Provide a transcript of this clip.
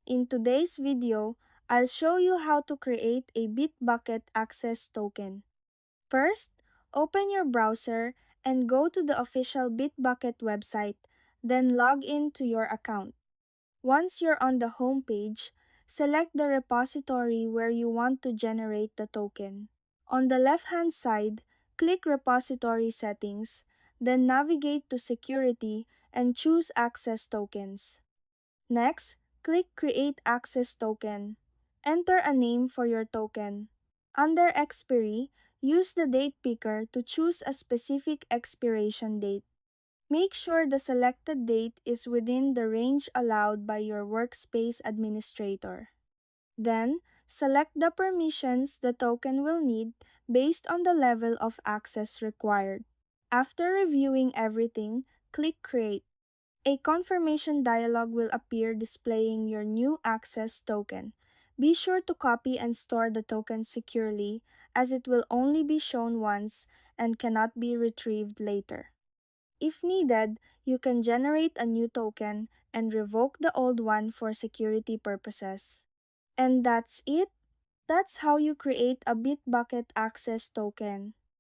In today's video, I'll show you how to create a Bitbucket access token. First, open your browser and go to the official Bitbucket website, then log in to your account. Once you're on the home page, select the repository where you want to generate the token. On the left-hand side, click Repository Settings, then navigate to Security and choose Access Tokens. Next, click Create Access Token. Enter a name for your token. Under Expiry, use the date picker to choose a specific expiration date. Make sure the selected date is within the range allowed by your workspace administrator. Then, select the permissions the token will need based on the level of access required. After reviewing everything, click Create. A confirmation dialog will appear displaying your new access token. Be sure to copy and store the token securely, as it will only be shown once and cannot be retrieved later. If needed, you can generate a new token and revoke the old one for security purposes. And that's it. That's how you create a Bitbucket access token.